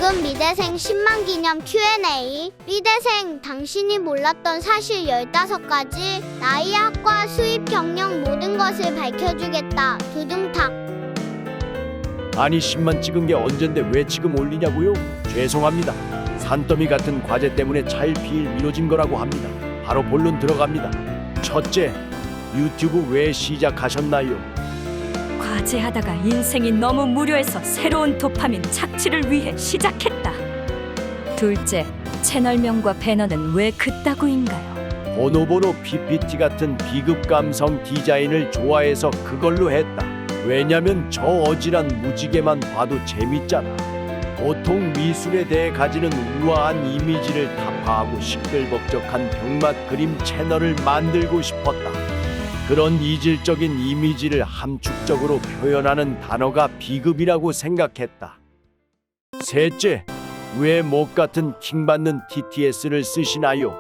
지금 미대생 10만 기념 Q&A. 미대생, 당신이 몰랐던 사실 15가지. 나이, 학과, 수입, 경력 모든 것을 밝혀주겠다. 두둥탁. 아니 10만 찍은 게 언젠데 왜 지금 올리냐고요? 죄송합니다. 산더미 같은 과제 때문에 차일피일 미뤄진 거라고 합니다. 바로 본론 들어갑니다. 첫째, 유튜브 왜 시작하셨나요? 과제하다가 인생이 너무 무료해서 새로운 도파민 착취를 위해 시작했다. 둘째, 채널명과 배너는 왜 그따구인가요? 보노보노 PPT 같은 비급 감성 디자인을 좋아해서 그걸로 했다. 왜냐면 저 어지란 무지개만 봐도 재밌잖아. 보통 미술에 대해 가지는 우아한 이미지를 타파하고 시끌벅적한 병맛 그림 채널을 만들고 싶었다. 그런 이질적인 이미지를 함축적으로 표현하는 단어가 비급이라고 생각했다. 셋째, 왜 목 같은 킹받는 TTS를 쓰시나요?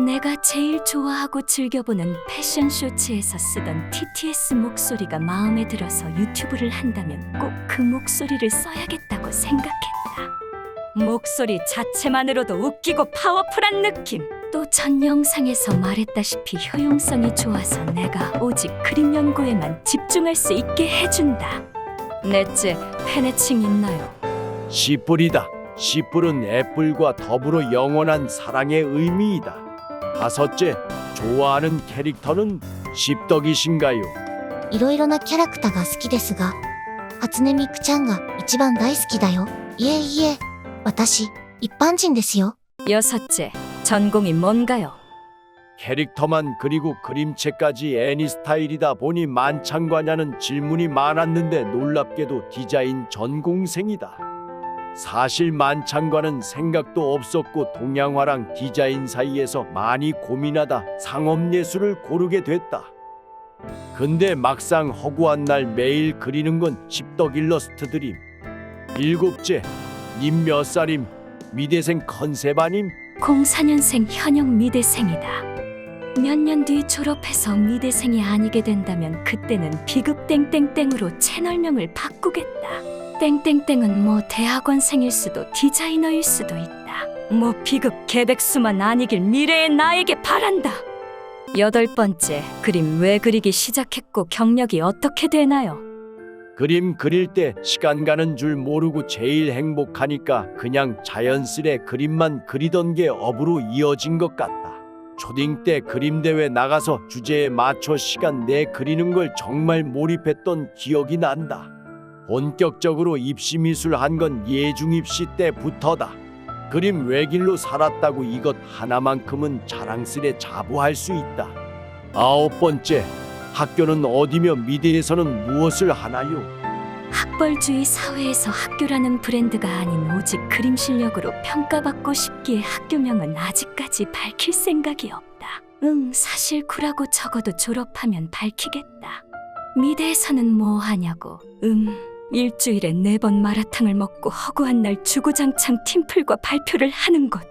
내가 제일 좋아하고 즐겨보는 패션 쇼츠에서 쓰던 TTS 목소리가 마음에 들어서 유튜브를 한다면 꼭 그 목소리를 써야겠다고 생각했다. 목소리 자체만으로도 웃기고 파워풀한 느낌. 또 전 영상에서 말했다시피 효용성이 좋아서 내가 오직 그림 연구에만 집중할 수 있게 해준다. 넷째, 팬애칭 있나요? 씨뿔이다. 씨뿔은 애플과 더불어 영원한 사랑의 의미이다. 다섯째, 좋아하는 캐릭터는 십덕이신가요? いろいろなキャラクターが好きですが、初音ミクちゃんが一番大好きだよ。いえいえ、私、一般人ですよ。 여섯째, 전공이 뭔가요? 캐릭터만 그리고 그림체까지 애니 스타일이다 보니 만창과냐는 질문이 많았는데 놀랍게도 디자인 전공생이다. 사실 만창과는 생각도 없었고 동양화랑 디자인 사이에서 많이 고민하다 상업예술을 고르게 됐다. 근데 막상 허구한 날 매일 그리는 건 십덕 일러스트드림. 일곱째, 님 몇 살임? 미대생 컨셉 아님? 04년생 현역 미대생이다. 몇 년 뒤 졸업해서 미대생이 아니게 된다면 그때는 비급 땡땡땡으로 채널명을 바꾸겠다. 땡땡땡은 뭐 대학원생일 수도 디자이너일 수도 있다. 뭐 비급 개백수만 아니길 미래의 나에게 바란다. 여덟 번째, 그림 왜 그리기 시작했고 경력이 어떻게 되나요? 그림 그릴 때 시간 가는 줄 모르고 제일 행복하니까 그냥 자연스레 그림만 그리던 게 업으로 이어진 것 같다. 초딩 때 그림 대회 나가서 주제에 맞춰 시간 내 그리는 걸 정말 몰입했던 기억이 난다. 본격적으로 입시 미술 한 건 예중 입시 때부터다. 그림 외길로 살았다고 이것 하나만큼은 자랑스레 자부할 수 있다. 아홉 번째, 학교는 어디며 미대에서는 무엇을 하나요? 학벌주의 사회에서 학교라는 브랜드가 아닌 오직 그림 실력으로 평가받고 싶기에 학교명은 아직까지 밝힐 생각이 없다. 사실 쿨하고 적어도 졸업하면 밝히겠다. 미대에서는 뭐 하냐고. 일주일에 4번 마라탕을 먹고 허구한 날 주구장창 팀플과 발표를 하는 것.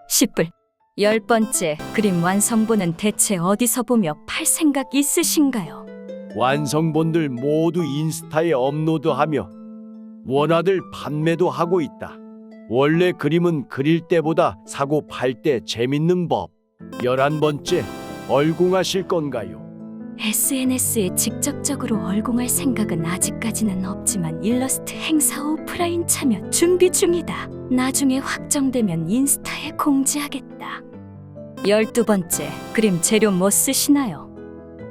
씨뿔. 열 번째, 그림 완성본은 대체 어디서 보며 팔 생각 있으신가요? 완성본들 모두 인스타에 업로드하며 원화들 판매도 하고 있다. 원래 그림은 그릴 때보다 사고 팔 때 재밌는 법. 11번째, 얼공하실 건가요? SNS에 직접적으로 얼공할 생각은 아직까지는 없지만 일러스트 행사 오프라인 참여 준비 중이다. 나중에 확정되면 인스타에 공지하겠다. 12번째, 그림 재료 뭐 쓰시나요?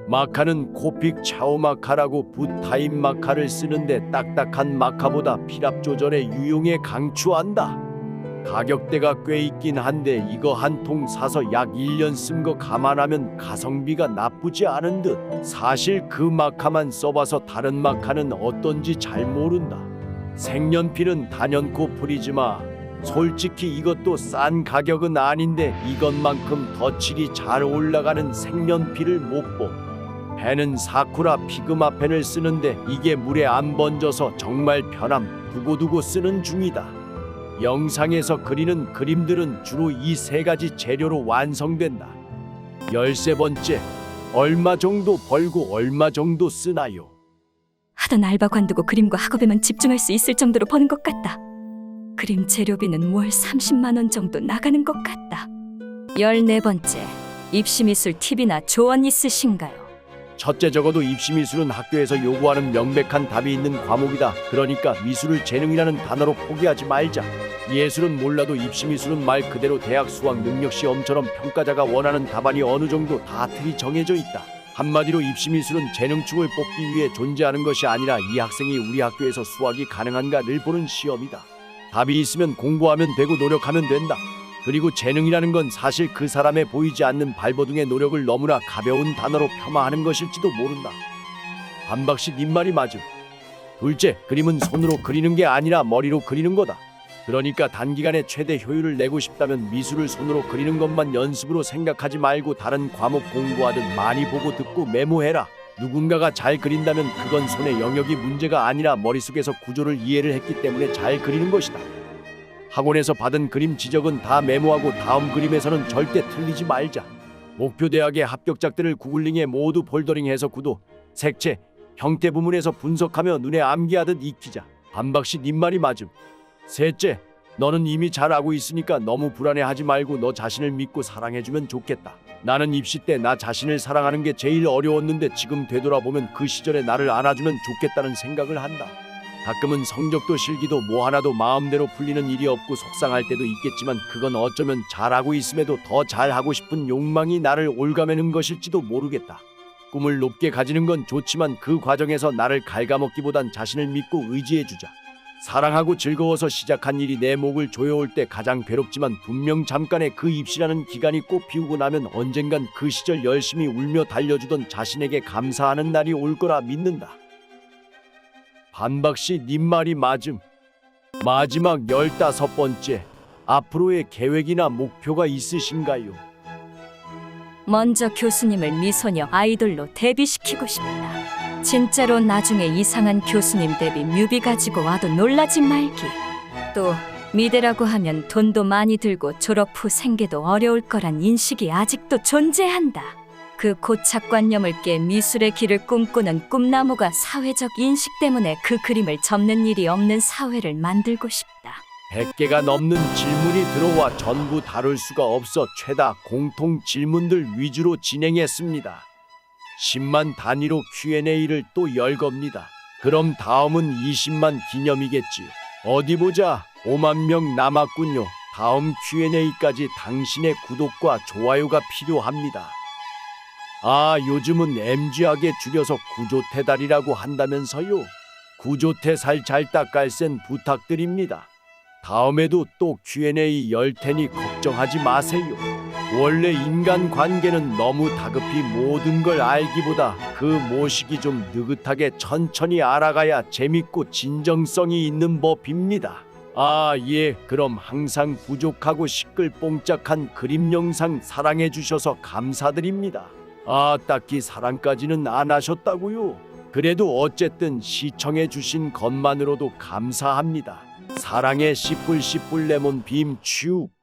마카는 코픽 차오 마카라고 붓타임 마카를 쓰는데 딱딱한 마카보다 필압 조절에 유용에 강추한다. 가격대가 꽤 있긴 한데 이거 한 통 사서 약 1년 쓴 거 감안하면 가성비가 나쁘지 않은 듯. 사실 그 마카만 써봐서 다른 마카는 어떤지 잘 모른다. 색연필은 단연코 프리즈마. 솔직히 이것도 싼 가격은 아닌데 이것만큼 덧칠이 잘 올라가는 색연필을 못 봄. 펜은 사쿠라 피그마 펜을 쓰는데 이게 물에 안 번져서 정말 편함. 두고두고 쓰는 중이다. 영상에서 그리는 그림들은 주로 이 세 가지 재료로 완성된다. 13번째, 얼마 정도 벌고 얼마 정도 쓰나요? 하던 알바 관두고 그림과 학업에만 집중할 수 있을 정도로 버는 것 같다. 그림 재료비는 월 30만 원 정도 나가는 것 같다. 14번째, 입시미술 팁이나 조언 있으신가요? 첫째, 적어도 입시미술은 학교에서 요구하는 명백한 답이 있는 과목이다. 그러니까 미술을 재능이라는 단어로 포기하지 말자. 예술은 몰라도 입시미술은 말 그대로 대학 수학 능력 시험처럼 평가자가 원하는 답안이 어느 정도 다 틀이 정해져 있다. 한마디로 입시미술은 재능충을 뽑기 위해 존재하는 것이 아니라 이 학생이 우리 학교에서 수학이 가능한가를 보는 시험이다. 답이 있으면 공부하면 되고 노력하면 된다. 그리고 재능이라는 건 사실 그 사람의 보이지 않는 발버둥의 노력을 너무나 가벼운 단어로 폄하하는 것일지도 모른다. 반박씨 님 말이 맞음. 둘째, 그림은 손으로 그리는 게 아니라 머리로 그리는 거다. 그러니까 단기간에 최대 효율을 내고 싶다면 미술을 손으로 그리는 것만 연습으로 생각하지 말고 다른 과목 공부하듯 많이 보고 듣고 메모해라. 누군가가 잘 그린다면 그건 손의 영역이 문제가 아니라 머릿속에서 구조를 이해를 했기 때문에 잘 그리는 것이다. 학원에서 받은 그림 지적은 다 메모하고 다음 그림에서는 절대 틀리지 말자. 목표 대학의 합격작들을 구글링에 모두 폴더링해서 구도, 색채, 형태 부문에서 분석하며 눈에 암기하듯 익히자. 반박씨 님 말이 맞음. 셋째, 너는 이미 잘 알고 있으니까 너무 불안해하지 말고 너 자신을 믿고 사랑해주면 좋겠다. 나는 입시 때 나 자신을 사랑하는 게 제일 어려웠는데 지금 되돌아보면 그 시절에 나를 안아주면 좋겠다는 생각을 한다. 가끔은 성적도 실기도 뭐 하나도 마음대로 풀리는 일이 없고 속상할 때도 있겠지만 그건 어쩌면 잘하고 있음에도 더 잘하고 싶은 욕망이 나를 올가매는 것일지도 모르겠다. 꿈을 높게 가지는 건 좋지만 그 과정에서 나를 갉아먹기보단 자신을 믿고 의지해주자. 사랑하고 즐거워서 시작한 일이 내 목을 조여올 때 가장 괴롭지만 분명 잠깐의 그 입시라는 기간이 꽃 피우고 나면 언젠간 그 시절 열심히 울며 달려주던 자신에게 감사하는 날이 올 거라 믿는다. 반박씨 님 말이 맞음. 마지막 15번째, 앞으로의 계획이나 목표가 있으신가요? 먼저 교수님을 미소녀 아이돌로 데뷔시키고 싶다. 진짜로 나중에 이상한 교수님 데뷔 뮤비 가지고 와도 놀라지 말기. 또 미대라고 하면 돈도 많이 들고 졸업 후 생계도 어려울 거란 인식이 아직도 존재한다. 그 고착관념을 깨 미술의 길을 꿈꾸는 꿈나무가 사회적 인식 때문에 그 그림을 접는 일이 없는 사회를 만들고 싶다. 100개가 넘는 질문이 들어와 전부 다룰 수가 없어 최다 공통 질문들 위주로 진행했습니다. 10만 단위로 Q&A를 또 열 겁니다. 그럼 다음은 20만 기념이겠지요. 어디 보자, 5만 명 남았군요. 다음 Q&A까지 당신의 구독과 좋아요가 필요합니다. 아, 요즘은 MG하게 줄여서 구조태달이라고 한다면서요. 구조태 살잘 닦갈센 부탁드립니다. 다음에도 또 Q&A 열 테니 걱정하지 마세요. 원래 인간관계는 너무 다급히 모든 걸 알기보다 그 모시기 좀 느긋하게 천천히 알아가야 재밌고 진정성이 있는 법입니다. 아, 예, 그럼 항상 부족하고 시끌뽕짝한 그림 영상 사랑해 주셔서 감사드립니다. 아, 딱히 사랑까지는 안 하셨다고요? 그래도 어쨌든 시청해 주신 것만으로도 감사합니다. 사랑의 씨뿔 레몬 빔 츄.